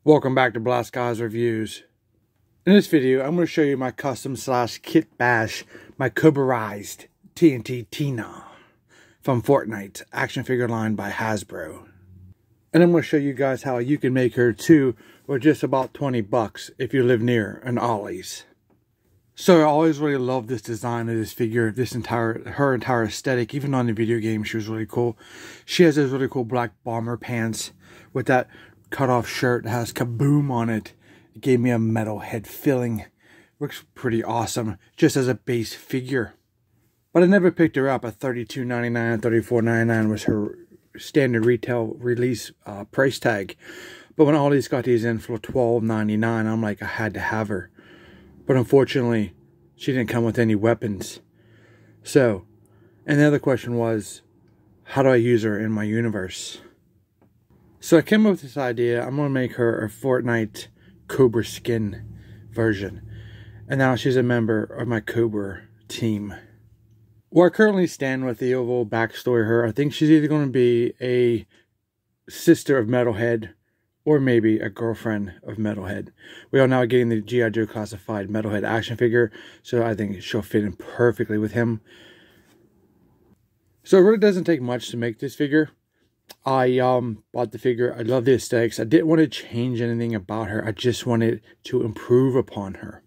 Welcome back to Blast Guys Reviews. In this video, I'm going to show you my custom slash Kitbash, my Cobra-rized TNT Tina from FORTNITE action figure line by Hasbro. And I'm going to show you guys how you can make her too for just about 20 bucks if you live near an Ollie's. So I always really loved this design of this figure, her entire aesthetic. Even on the video game, she was really cool. She has those really cool black bomber pants with that cut-off shirt that has kaboom on it. It gave me a metalhead feeling. Looks pretty awesome just as a base figure. But I never picked her up at $32.99, $34.99 was her standard retail release price tag. But when all these got these in for $12.99, I'm like, I had to have her. But unfortunately, she didn't come with any weapons. So, and the other question was, how do I use her in my universe? So I came up with this idea. I'm going to make her a FORTNITE Cobra skin version. And now she's a member of my Cobra team. Where I currently stand with the overall backstory of her, I think she's either going to be a sister of Metalhead or maybe a girlfriend of Metalhead. We are now getting the G.I.JOE classified Metalhead action figure, so I think she'll fit in perfectly with him. So it really doesn't take much to make this figure. I bought the figure. I love the aesthetics. I didn't want to change anything about her. I just wanted to improve upon her.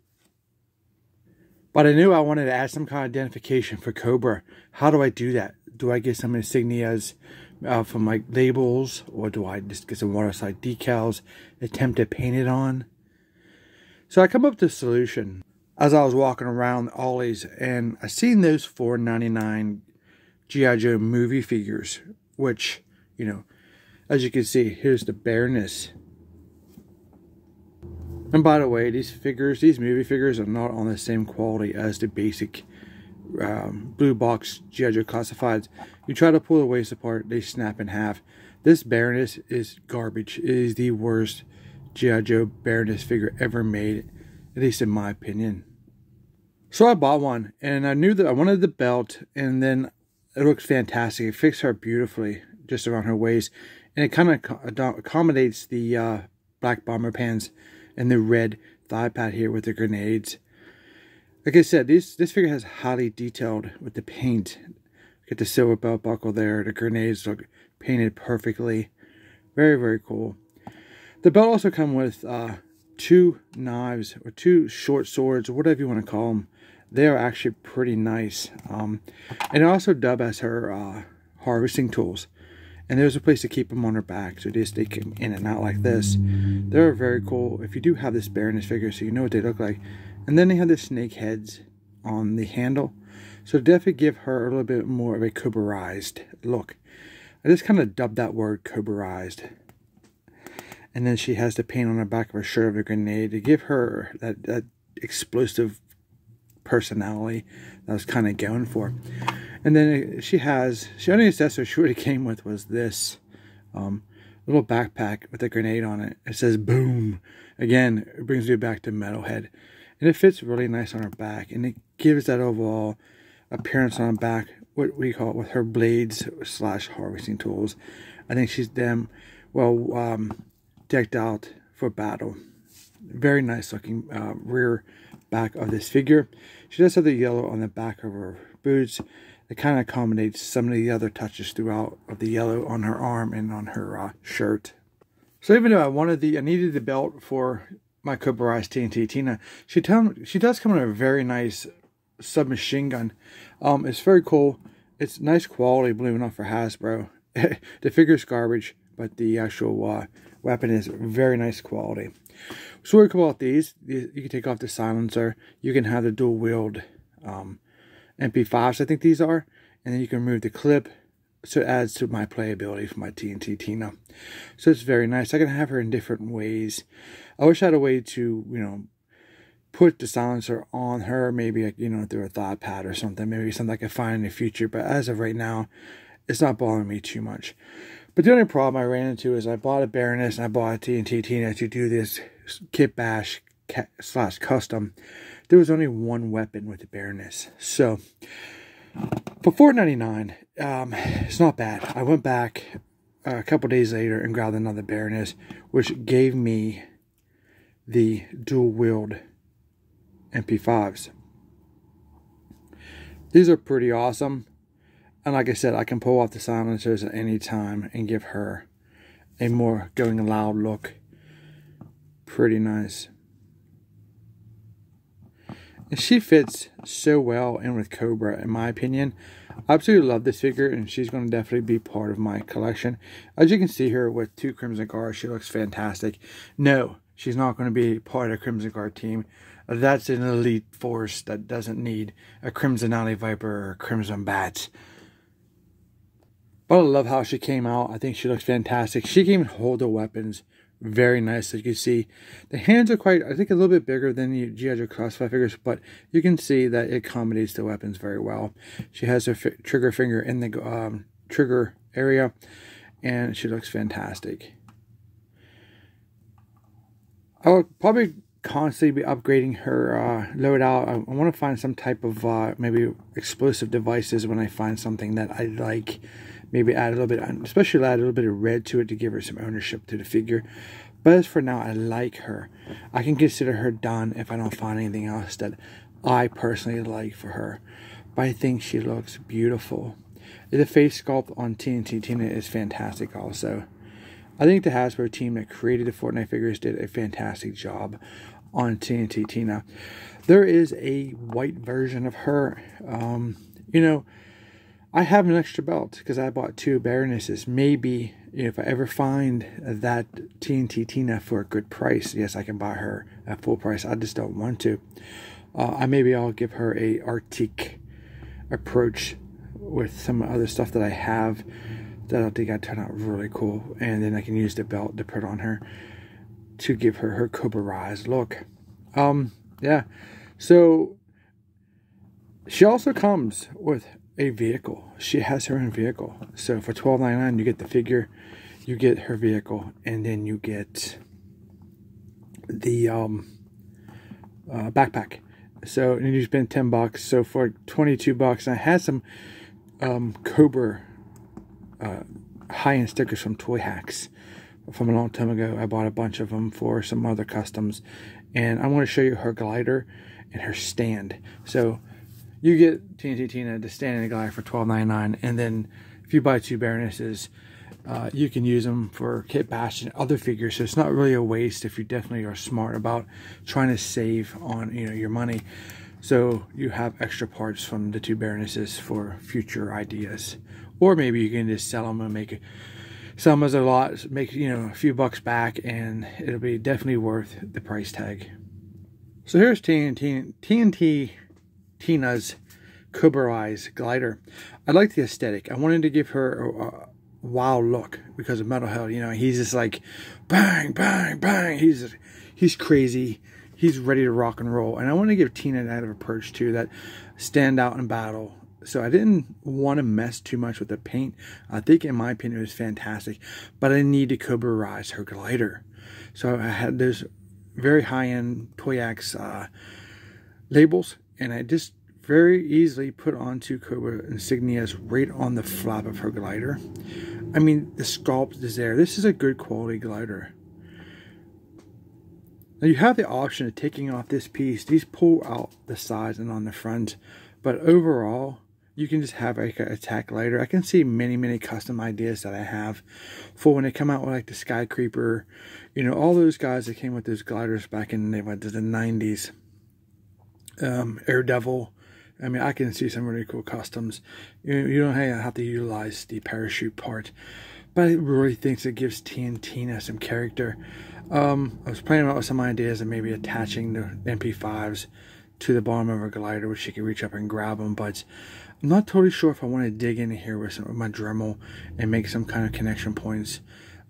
But I knew I wanted to add some kind of identification for Cobra. How do I do that? Do I get some insignias from like labels, or do I just get some waterside decals, attempt to paint it on? So I come up with a solution as I was walking around Ollie's, and I seen those $4.99 G.I.JOE movie figures, which, you know, as you can see, here's the bareness. And by the way, these movie figures are not on the same quality as the basic blue box G.I.JOE classifieds. You try to pull the waist apart, they snap in half. This bareness is garbage. It is the worst G.I.JOE bareness figure ever made, at least in my opinion. So I bought one, and I knew that I wanted the belt, and then it looks fantastic. It fits her beautifully just around her waist, and it kind of accommodates the black bomber pants and the red thigh pad here with the grenades. Like I said, this figure has highly detailed with the paint. Get the silver belt buckle there. The grenades look painted perfectly. Very, very cool. The belt also comes with two knives or two short swords, or whatever you want to call them. They are actually pretty nice. And it also dubbed as her harvesting tools. And there's a place to keep them on her back, so they stick in and out like this. They're very cool if you do have this bareness figure, so you know what they look like. And then they have the snake heads on the handle, so definitely give her a little bit more of a Cobra-rized look. I just kind of dubbed that word Cobra-rized. And then she has the paint on the back of her shirt of a grenade to give her that explosive personality that I was kind of going for. And then the only accessory she really came with was this little backpack with a grenade on it. It says boom. Again, it brings me back to Metalhead. And it fits really nice on her back. And it gives that overall appearance on her back, what we call it, with her blades slash harvesting tools. I think she's damn well decked out for battle. Very nice looking rear back of this figure. She does have the yellow on the back of her boots. It kind of accommodates some of the other touches throughout of the yellow on her arm and on her shirt. So even though I needed the belt for my Cobra-rized TNT Tina, she does come in a very nice submachine gun. It's very cool. It's nice quality, believe it or not, for Hasbro. The figure's garbage, but the actual weapon is very nice quality. So what cool about these, you can take off the silencer. You can have the dual wield MP5s, I think these are, and then you can remove the clip, so it adds to my playability for my TNT Tina. So it's very nice. I can have her in different ways. I wish I had a way to, you know, put the silencer on her, maybe, like, you know, through a thigh pad or something, maybe something I can find in the future, but as of right now, it's not bothering me too much. But the only problem I ran into is I bought a bareness and I bought a TNT Tina to do this Kitbash slash custom. There was only one weapon with the bareness. So for $4.99, it's not bad. I went back, a couple days later and grabbed another Baroness, which gave me the dual-wield MP5s. These are pretty awesome. And like I said, I can pull off the silencers at any time and give her a more going loud look. Pretty nice. And she fits so well in with Cobra, in my opinion. I absolutely love this figure, and she's going to definitely be part of my collection. As you can see here with 2 Crimson Guards, she looks fantastic. No, she's not going to be part of the Crimson Guard team. That's an elite force that doesn't need a Crimson Alley Viper or Crimson Bats. But I love how she came out. I think she looks fantastic. She can even hold the weapons very nice. As you can see, the hands are quite, I think, a little bit bigger than the G.I.JOE Classified figures, but you can see that it accommodates the weapons very well. She has her trigger finger in the trigger area, and she looks fantastic. I will probably constantly be upgrading her loadout. I want to find some type of maybe explosive devices when I find something that I like. Maybe add a little bit, especially add a little bit of red to it to give her some ownership to the figure. But as for now, I like her. I can consider her done if I don't find anything else that I personally like for her. But I think she looks beautiful. The face sculpt on TNT Tina is fantastic also. I think the Hasbro team that created the Fortnite figures did a fantastic job on TNT Tina. There is a white version of her. You know, I have an extra belt because I bought 2 Baronesses. Maybe if I ever find that TNT Tina for a good price, yes, I can buy her at full price. I just don't want to. Maybe I'll give her a Arctic approach with some other stuff that I have that I think I'd turn out really cool. And then I can use the belt to put on her to give her her Cobra-rized look. Yeah. So she also comes with a vehicle. She has her own vehicle. So for $12.99 you get the figure, you get her vehicle, and then you get the backpack. So and you spend $10. So for $22, I had some Cobra high-end stickers from Toy Hacks from a long time ago. I bought a bunch of them for some other customs, and I want to show you her glider and her stand. So you get TNT Tina to stand in a glider for $12.99, and then if you buy 2 Baronesses, you can use them for Kitbash and other figures. So it's not really a waste if you definitely are smart about trying to save on your money. So you have extra parts from the 2 Baronesses for future ideas, or maybe you can just sell them and sell them as a lot, make a few bucks back, and it'll be definitely worth the price tag. So here's TNT Tina's Cobra-rized glider. I like the aesthetic. I wanted to give her a wild look because of Metal Hell. He's just like bang, bang, bang. He's crazy. He's ready to rock and roll. And I want to give Tina that approach too, that stand out in battle. So I didn't want to mess too much with the paint. I think, in my opinion, it was fantastic. But I need to Cobra-rize her glider. So I had those very high-end Toyax labels, and I just very easily put onto Cobra insignias right on the flap of her glider. I mean, the sculpt is there. This is a good quality glider. Now you have the option of taking off this piece. These pull out the sides and on the front, but overall you can just have like an attack glider. I can see many custom ideas that I have for when they come out with like the Sky Creeper, all those guys that came with those gliders back in the 90s. Air Devil. I mean, I can see some really cool customs. You don't have to utilize the parachute part, but I really think it gives Tina some character. I was playing around with some ideas of maybe attaching the MP5s to the bottom of her glider, which she could reach up and grab them, but I'm not totally sure if I want to dig in here with my Dremel and make some kind of connection points.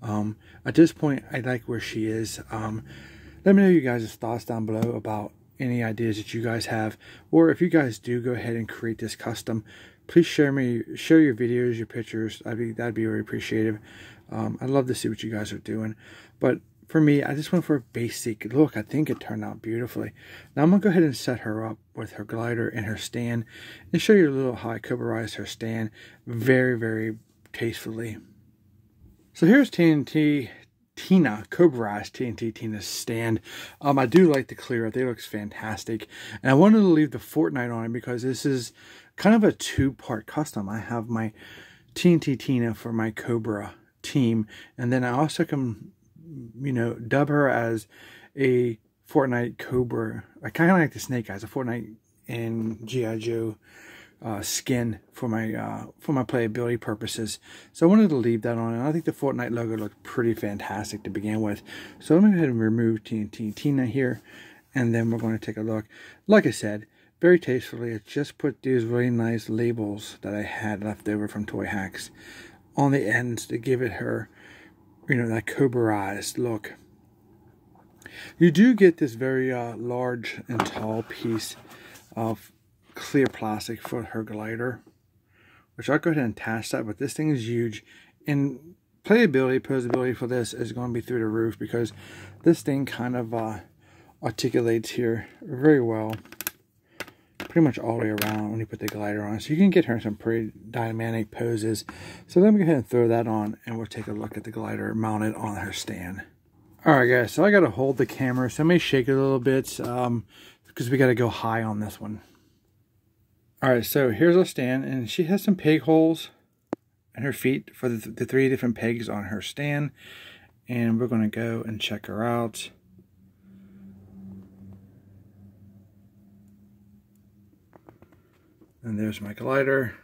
At this point, I like where she is. Let me know you guys' thoughts down below about any ideas that you guys have, or if you guys do go ahead and create this custom, please share your videos, your pictures. That'd be very appreciative. I'd love to see what you guys are doing. But for me, I just went for a basic look. I think it turned out beautifully. Now I'm gonna go ahead and set her up with her glider and her stand, and show you a little how I Cobra-rized her stand very tastefully. So here's TNT Tina, Cobra-rized TNT Tina's stand. I do like the clear. I think it looks fantastic. And I wanted to leave the FORTNITE on it because this is kind of a two-part custom. I have my TNT Tina for my Cobra team. And then I also can, you know, dub her as a FORTNITE Cobra. I kind of like the Snake Eyes, a FORTNITE and G.I.JOE skin for my playability purposes. So I wanted to leave that on, and I think the FORTNITE logo looked pretty fantastic to begin with. So I'm going to go ahead and remove TNT Tina here, and then we're going to take a look. Like I said, very tastefully, I just put these really nice labels that I had left over from Toy Hacks on the ends to give it her, you know, that Cobra-rized look. You do get this very large and tall piece of clear plastic for her glider, which I'll go ahead and attach that, but this thing is huge, and playability, posability for this is going to be through the roof because this thing kind of articulates here very well, pretty much all the way around when you put the glider on. So you can get her in some pretty dynamic poses. So let me go ahead and throw that on, and we'll take a look at the glider mounted on her stand. Alright guys, so I got to hold the camera, so I may shake it a little bit because we got to go high on this one. Alright, so here's our stand, and she has some peg holes in her feet for the 3 different pegs on her stand, and we're going to go and check her out. And there's my glider,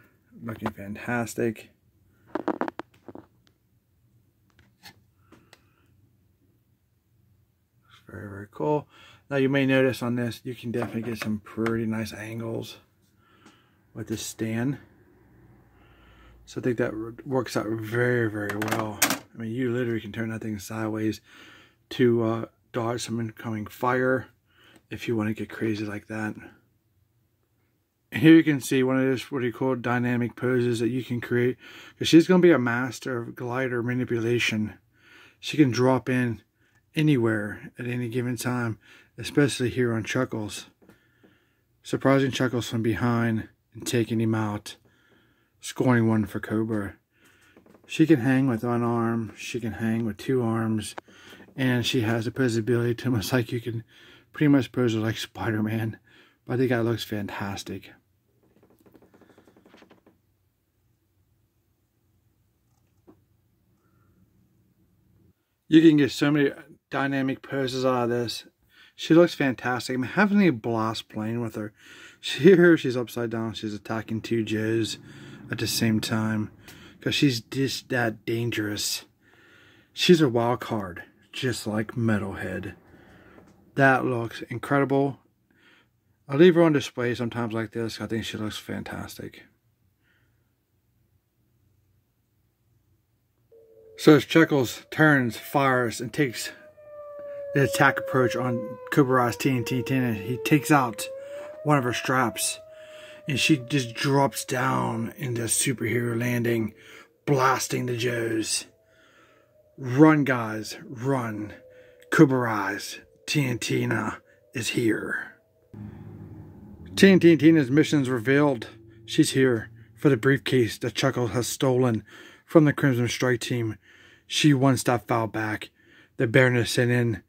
looking fantastic. Very, very cool. Now you may notice on this, you can definitely get some pretty nice angles with this stand. So I think that works out very, very well. I mean, you literally can turn that thing sideways to dodge some incoming fire if you want to get crazy like that. And here you can see one of those what do you call dynamic poses that you can create, because she's going to be a master of glider manipulation. She can drop in anywhere at any given time, especially here on Chuckles. Surprising Chuckles from behind and taking him out, scoring one for Cobra. She can hang with one arm, she can hang with 2 arms, and she has the posability to almost like you can pretty much pose her like Spider-Man. But I think that looks fantastic. You can get so many dynamic poses out of this. She looks fantastic. I'm having a blast playing with her. Here she's upside down. She's attacking 2 Joes at the same time because she's just that dangerous. She's a wild card, just like Metalhead. That looks incredible. I'll leave her on display sometimes like this. I think she looks fantastic. So as Chuckles turns, fires, and takes the attack approach on Cobra-rized TNT Tina, he takes out one of her straps, and she just drops down into superhero landing, blasting the Joes. Run, guys, run. Cobra-rized TNT Tina is here. TNT Tina's mission's revealed. She's here for the briefcase that Chuckles has stolen from the Crimson Strike team. She one step fell back. The Baroness sent in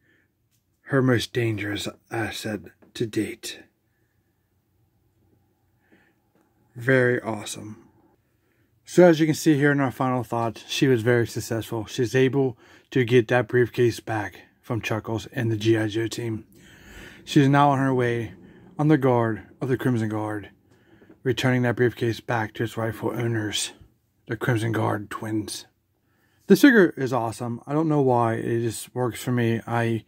her most dangerous asset to date. Very awesome. So as you can see here in our final thoughts, she was very successful. She's able to get that briefcase back from Chuckles and the G.I.JOE team. She is now on her way on the guard of the Crimson Guard, returning that briefcase back to its rightful owners, the Crimson Guard twins. This figure is awesome. I don't know why, it just works for me. I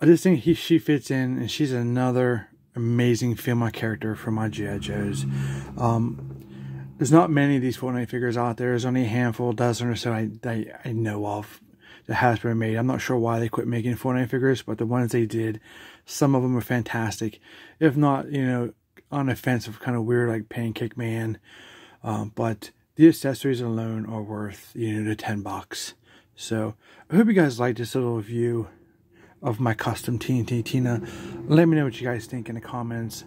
just think she fits in, and she's another amazing female character for my G.I. Joes. There's not many of these FORTNITE figures out there. There's only a handful, dozen or so I know of that has been made. I'm not sure why they quit making FORTNITE figures, but the ones they did, some of them are fantastic. If not, you know, unoffensive, kind of weird like Pancake Man. But the accessories alone are worth, you know, the $10. So I hope you guys liked this little review of my custom TNT Tina. Let me know what you guys think in the comments.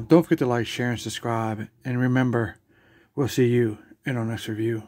Don't forget to like, share, and subscribe. And remember, we'll see you in our next review.